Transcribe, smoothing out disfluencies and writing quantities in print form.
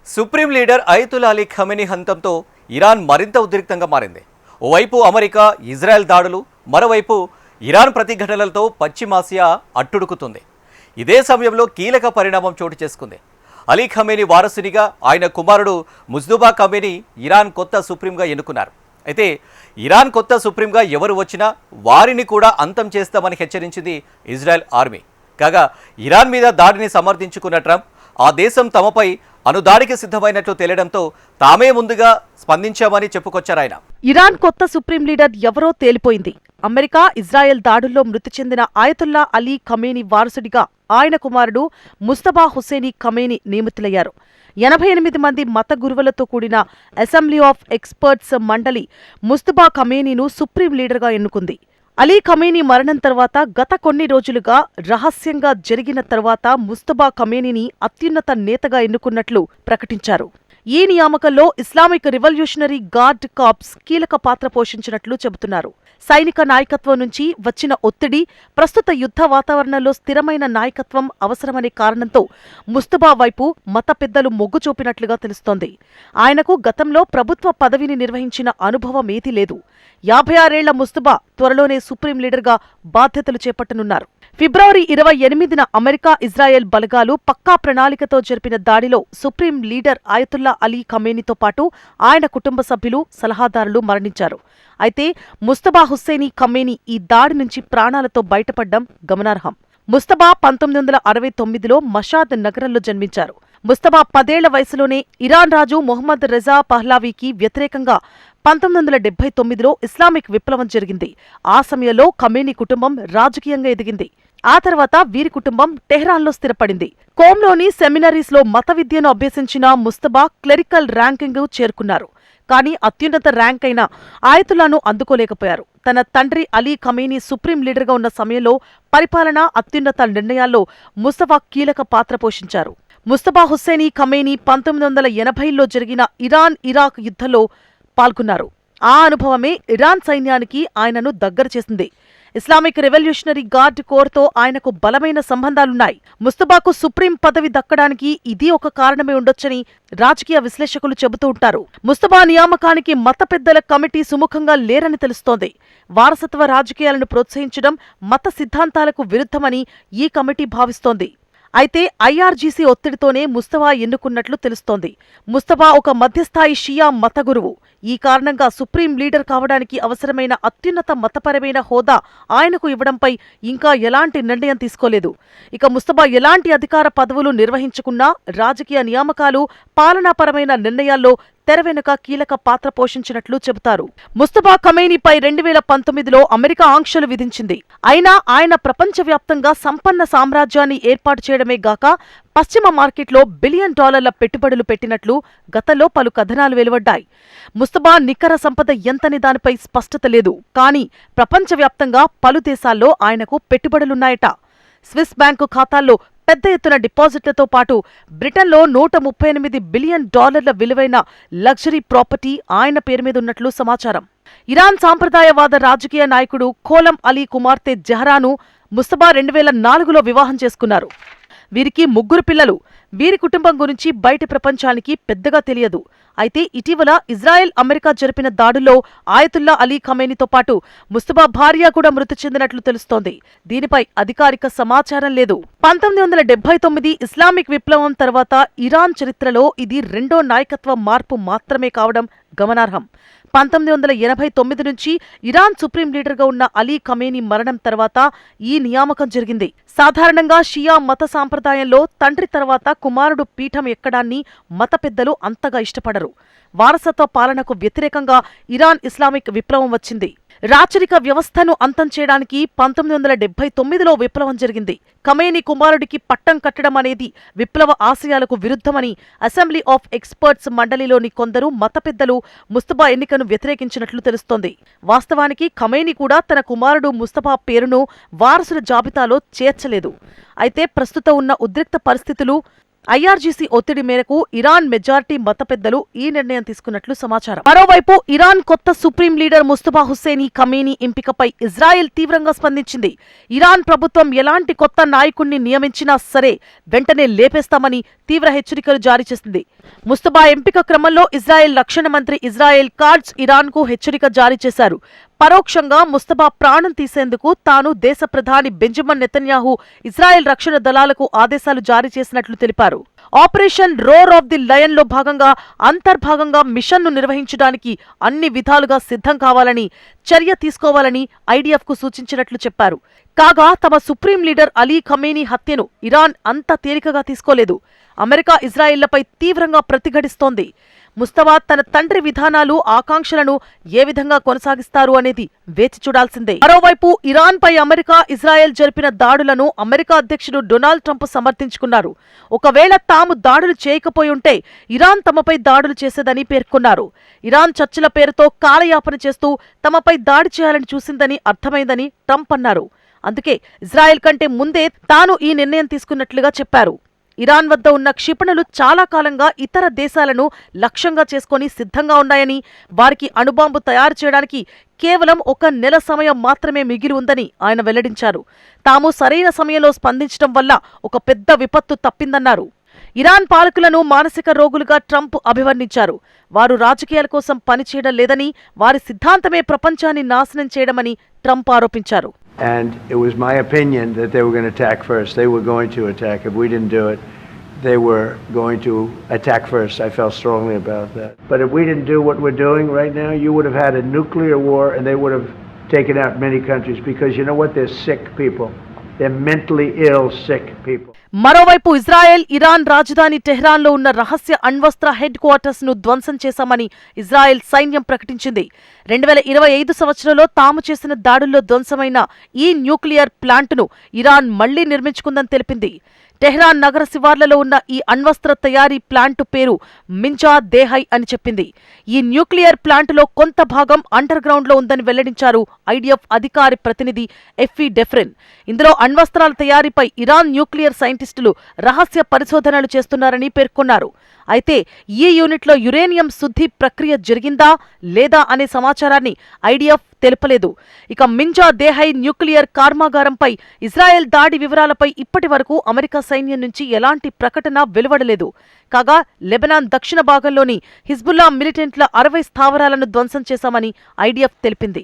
Supreme leader Ayatollah Ali Khamenei హంతంతో Iran మరింత ఉద్రిక్తంగా మారింది. ఓవైపు అమెరికా, ఇజ్రాయెల్ దాడులు, మరోవైపు ఇరాన్ ప్రతిఘటనలతో పశ్చిమాసియా అట్టుడుకుతుంది. ఇదే సమయంలో కీలక పరిణామం చోటు చేసుకుంది. అలీ ఖమేనీ వారసునిగా ఆయన కుమారుడు ముజ్తబా ఖమేనీ ఇరాన్ కొత్త సుప్రీంగా ఎన్నుకున్నారు. అయితే ఇరాన్ కొత్త సుప్రీంగా ఎవరు వచ్చినా వారిని కూడా అంతం చేస్తామని హెచ్చరించింది ఇజ్రాయెల్ ఆర్మీ. కాగా ఇరాన్ మీద దాడిని సమర్థించుకున్న ట్రంప్ ఆ దేశం తమపై అనుదాడికి సిద్ధమైనట్లు తెలియడంతో తామే ముందుగా స్పందించామని చెప్పుకొచ్చారాయన. ఇరాన్ కొత్త సుప్రీం లీడర్ ఎవరో తేలిపోయింది. అమెరికా, ఇజ్రాయెల్ దాడుల్లో మృతి చెందిన అయతుల్లా అలీ ఖమేనీ వారసుడిగా ఆయన కుమారుడు ముజ్తబా హుస్సేనీ ఖమేనీ నియమితులయ్యారు. 88 మంది మత గురువులతో కూడిన అసెంబ్లీ ఆఫ్ ఎక్స్పర్ట్స్ మండలి ముజ్తబా ఖమేనీను సుప్రీం లీడర్గా ఎన్నుకుంది. అలీ ఖమేనీ మరణం తర్వాత గత కొన్ని రోజులుగా రహస్యంగా జరిగిన తర్వాత ముజ్తబా ఖమేనీని అత్యున్నత నేతగా ఎన్నుకున్నట్లు ప్రకటించారు. ఈ నియామకంలో ఇస్లామిక్ రివల్యూషనరీ గార్డ్ కార్ప్స్ కీలక పాత్ర పోషించినట్లు చెబుతున్నారు. సైనిక నాయకత్వం నుంచి వచ్చిన ఒత్తిడి, ప్రస్తుత యుద్ధ వాతావరణంలో స్థిరమైన నాయకత్వం అవసరమనే కారణంతో ముజ్తబా వైపు మత పెద్దలు మొగ్గు చూపినట్లుగా తెలుస్తోంది. ఆయనకు గతంలో ప్రభుత్వ పదవిని నిర్వహించిన అనుభవం ఏదీ లేదు. 56 ఏళ్ల ముజ్తబా త్వరలోనే సుప్రీం లీడర్గా బాధ్యతలు చేపట్టనున్నారు. ఫిబ్రవరి 28న అమెరికా, ఇజ్రాయెల్ బలగాలు పక్కా ప్రణాళికతో జరిపిన దాడిలో సుప్రీం లీడర్ అయతుల్లా అలీ ఖమేనీతో పాటు ఆయన కుటుంబ సభ్యులు, సలహాదారులు మరణించారు. అయితే ముజ్తబా హుస్సేనీ ఖమేనీ ఈ దాడి నుంచి ప్రాణాలతో బయటపడ్డం గమనార్హం. ముజ్తబా 1969లో మషాద్ నగరంలో జన్మించారు. ముజ్తబా 10 ఏళ్ల వయసులోనే ఇరాన్ రాజు మొహమ్మద్ రెజా పహ్లావీకి వ్యతిరేకంగా 1979లో ఇస్లామిక్ విప్లవం జరిగింది. ఆ సమయంలో ఖమేనీ కుటుంబం రాజకీయంగా ఎదిగింది. ఆ తర్వాత వీరి కుటుంబం టెహ్రాన్లో స్థిరపడింది. కోమ్లోని సెమినరీస్లో మత విద్యను అభ్యసించిన ముజ్తబా క్లెరికల్ ర్యాంకింగ్ చేరుకున్నారు. కానీ అత్యున్నత ర్యాంక్ అయిన ఆయతుల్లాను అందుకోలేకపోయారు. తన తండ్రి అలీ ఖమేనీ సుప్రీం లీడర్గా ఉన్న సమయంలో పరిపాలనా, అత్యున్నత నిర్ణయాల్లో ముజ్తబా కీలక పాత్ర పోషించారు. ముజ్తబా హుస్సేనీ ఖమేనీ 1980లో జరిగిన ఇరాన్-ఇరాక్ యుద్ధంలో పాల్గొన్నారు. ఆ అనుభవమే ఇరాన్ సైన్యానికి ఆయనను దగ్గర చేసింది. ఇస్లామిక్ రెవల్యూషనరీ గార్డ్ కోర్తో ఆయనకు బలమైన సంబంధాలున్నాయి. ముజ్తబాకు సుప్రీం పదవి దక్కడానికి ఇది ఒక కారణమే ఉండొచ్చని రాజకీయ విశ్లేషకులు చెబుతూ ఉంటారు. ముజ్తబా నియామకానికి మత పెద్దల కమిటీ సుముఖంగా లేరని తెలుస్తోంది. వారసత్వ రాజకీయాలను ప్రోత్సహించడం మత సిద్ధాంతాలకు విరుద్ధమని ఈ కమిటీ భావిస్తోంది. అయితే ఐఆర్జీసీ ఒత్తిడితోనే ముజ్తబా ఎన్నుకున్నట్లు తెలుస్తోంది. ముజ్తబా ఒక మధ్యస్థాయి షియా మత గురువు. ఈ కారణంగా సుప్రీం లీడర్ కావడానికి అవసరమైన అత్యున్నత మతపరమైన హోదా ఆయనకు ఇవ్వడంపై ఇంకా ఎలాంటి నిర్ణయం తీసుకోలేదు. ఇక ముజ్తబా ఎలాంటి అధికార పదవులు నిర్వహించుకున్నా రాజకీయ నియామకాలు, పాలనాపరమైన నిర్ణయాల్లో తెర వెనుక కీలక పాత్ర పోషించినట్లు చెబుతారు. ముజ్తబా ఖమేనీపై 2019లో అమెరికా ఆంక్షలు విధించింది. అయినా ఆయన ప్రపంచవ్యాప్తంగా సంపన్న సామ్రాజ్యాన్ని ఏర్పాటు చేయడమే గాక పశ్చిమ మార్కెట్లో $1 బిలియన్ పెట్టుబడులు పెట్టినట్లు గతంలో పలు కథనాలు వెలువడ్డాయి. ముజ్తబా నికర సంపద ఎంతని దానిపై స్పష్టత లేదు. కానీ ప్రపంచవ్యాప్తంగా పలు దేశాల్లో ఆయనకు పెట్టుబడులున్నాయట. స్విస్ బ్యాంకు ఖాతాల్లో పెద్ద ఎత్తున డిపాజిట్లతో పాటు బ్రిటన్లో $138 బిలియన్ విలువైన లగ్జరీ ప్రాపర్టీ ఆయన పేరు మీద ఉన్నట్లు సమాచారం. ఇరాన్ సాంప్రదాయవాద రాజకీయ నాయకుడు ఖోలం అలీ కుమార్తె జహరాను ముజ్తబా 2004లో వివాహం చేసుకున్నారు. వీరికి 3 పిల్లలు. వీరి కుటుంబం గురించి బయటి ప్రపంచానికి పెద్దగా తెలియదు. అయితే ఇటీవల ఇజ్రాయెల్, అమెరికా జరిపిన దాడుల్లో ఆయతుల్లా అలీ ఖమేనీతో పాటు ముజ్తబా భార్య కూడా మృతి చెందినట్లు తెలుస్తోంది. దీనిపై అధికారిక సమాచారం లేదు. 1979 ఇస్లామిక్ విప్లవం తర్వాత ఇరాన్ చరిత్రలో ఇది రెండో నాయకత్వ మార్పు మాత్రమే కావడం గమనార్హం. 1989 నుంచి ఇరాన్ సుప్రీం లీడర్గా ఉన్న అలీ ఖమేనీ మరణం తర్వాత ఈ నియామకం జరిగింది. సాధారణంగా షియా మత సాంప్రదాయంలో తండ్రి తర్వాత కుమారుడు పీఠం ఎక్కడాన్ని మత పెద్దలు అంతగా ఇష్టపడరు. వారసత్వ పాలనకు వ్యతిరేకంగా ఇరాన్ ఇస్లామిక్ విప్లవం వచ్చింది. రాచరిక వ్యవస్థను అంతం చేయడానికి 1979లో విప్లవం జరిగింది. ఖమేనీ కుమారుడికి పట్టం కట్టడం అనేది విప్లవ ఆశయాలకు విరుద్ధమని అసెంబ్లీ ఆఫ్ ఎక్స్పర్ట్స్ మండలిలోని కొందరు మత పెద్దలు ముజ్తబా ఎన్నికను వ్యతిరేకించినట్లు తెలుస్తోంది. వాస్తవానికి ఖమేనీ కూడా తన కుమారుడు ముజ్తబా పేరును వారసుల జాబితాలో చేర్చలేదు. అయితే ప్రస్తుతం ఉన్న ఉద్రిక్త పరిస్థితులు, ఐఆర్జీసీ ఒత్తిడి మేరకు ఇరాన్ మెజారిటీ మత పెద్దలు ఈ నిర్ణయం తీసుకున్నట్లు సమాచారం. మరోవైపు ఇరాన్ కొత్త supreme leader Mustafa Hussaini Khamenei ఎంపికపై ఇజ్రాయెల్ తీవ్రంగా స్పందించింది. ఇరాన్ ప్రభుత్వం ఎలాంటి కొత్త నాయకుణ్ణి నియమించినా సరే వెంటనే లేపేస్తామని తీవ్ర హెచ్చరికలు జారీ చేసింది. ముస్తఫా ఎంపిక క్రమంలో ఇజ్రాయెల్ రక్షణ మంత్రి ఇజ్రాయెల్ కాట్జ్ ఇరాన్కు హెచ్చరిక జారీ చేశారు. పరోక్షంగా ముస్తఫా ప్రాణం తీసేందుకు తాను దేశ ప్రధాని బెంజమిన్ నెతన్యాహు ఇజ్రాయెల్ రక్షణ దళాలకు ఆదేశాలు జారీ చేసినట్లు తెలిపారు. Operation roar of the lion లో భాగంగా అంతర్భాగంగా మిషన్ను నిర్వహించడానికి అన్ని విధాలుగా సిద్ధం కావాలని, చర్య తీసుకోవాలని ఐడిఎఫ్ కు సూచించినట్లు చెప్పారు. కాగా తమ సుప్రీం లీడర్ అలీ ఖమేనీ హత్యను ఇరాన్ అంత తేలికగా తీసుకోలేదు. అమెరికా ఇజ్రాయెళ్లపై తీవ్రంగా ప్రతిఘటిస్తోంది. ముస్తఫా తన తండ్రి విధానాలు, ఆకాంక్షలను ఏ విధంగా కొనసాగిస్తారు అనేది వేచి చూడాల్సిందే. మరోవైపు ఇరాన్ పై అమెరికా, ఇజ్రాయెల్ జరిపిన దాడులను అమెరికా అధ్యక్షుడు డొనాల్డ్ ట్రంప్ సమర్థించుకున్నారు. ఒకవేళ తాము దాడులు చేయకపోయుంటే ఇరాన్ తమపై దాడులు చేసేదని పేర్కొన్నారు. ఇరాన్ చర్చల పేరుతో కాలయాపన చేస్తూ తమపై దాడి చేయాలని చూసిందని అర్థమైందని ట్రంప్ అన్నారు. అందుకే ఇజ్రాయెల్ కంటే ముందే తాను ఈ నిర్ణయం తీసుకున్నట్లుగా చెప్పారు. ఇరాన్ వద్ద ఉన్న క్షిపణులు చాలా కాలంగా ఇతర దేశాలను లక్ష్యంగా చేసుకుని సిద్ధంగా ఉన్నాయని, వారికి అణుబాంబు తయారు చేయడానికి కేవలం 1 నెల సమయం మాత్రమే మిగిలి ఉందని ఆయన వెల్లడించారు. తాము సరైన సమయంలో స్పందించడం వల్ల ఒక పెద్ద విపత్తు తప్పిందన్నారు. ఇరాన్ పాలకులను మానసిక రోగులుగా ట్రంప్ అభివర్ణించారు. వారు రాజకీయాల కోసం పనిచేయడం లేదని, వారి సిద్ధాంతమే ప్రపంచాన్ని నాశనం చేయడమని ట్రంప్ ఆరోపించారు. And it was my opinion that they were going to attack first. They were going to attack. If we didn't do it, they were going to attack first. I felt strongly about that. But if we didn't do what we're doing right now, you would have had a nuclear war and they would have taken out many countries because you know what? They're sick people. They're mentally ill, sick people. మరోవైపు Israel Iran రాజధాని టెహ్రాన్లో ఉన్న రహస్య అణ్వస్త్ర head quarters ను ధ్వంసం చేశామని Israel సైన్యం ప్రకటించింది. 2025 సంవత్సరంలో తాము చేసిన దాడుల్లో ధ్వంసమైన ఈ న్యూక్లియర్ ప్లాంటును ఇరాన్ మళ్లీ నిర్మించుకుందని తెలిపింది. టెహ్రాన్ నగర శివార్లలో ఉన్న ఈ అణ్వస్త్ర తయారీ ప్లాంటు పేరు మింజా దేహై అని చెప్పింది. ఈ న్యూక్లియర్ ప్లాంటులో కొంత భాగం అండర్ గ్రౌండ్ లో ఉందని వెల్లడించారు ఐడిఎఫ్ అధికారి ప్రతినిధి ఎఫ్ఈ డెఫ్రిన్. ఇందులో అణ్వస్త్రాల తయారీపై ఇరాన్ న్యూక్లియర్ సైంటిస్టులు రహస్య పరిశోధనలు చేస్తున్నారని పేర్కొన్నారు. అయితే ఈ యూనిట్లో యురేనియం శుద్ధి ప్రక్రియ జరిగిందా లేదా అనే సమాచారాన్ని ఐడిఎఫ్ తెలుపలేదు. ఇక మింజా దేహై న్యూక్లియర్ కర్మాగారంపై ఇజ్రాయెల్ దాడి వివరాలపై ఇప్పటి వరకు అమెరికా సైన్యం నుంచి ఎలాంటి ప్రకటన వెలువడలేదు. కాగా లెబనాన్ దక్షిణ భాగంలోని హిజ్బుల్లా మిలిటెంట్ల 60 స్థావరాలను ధ్వంసం చేశామని ఐడిఎఫ్ తెలిపింది.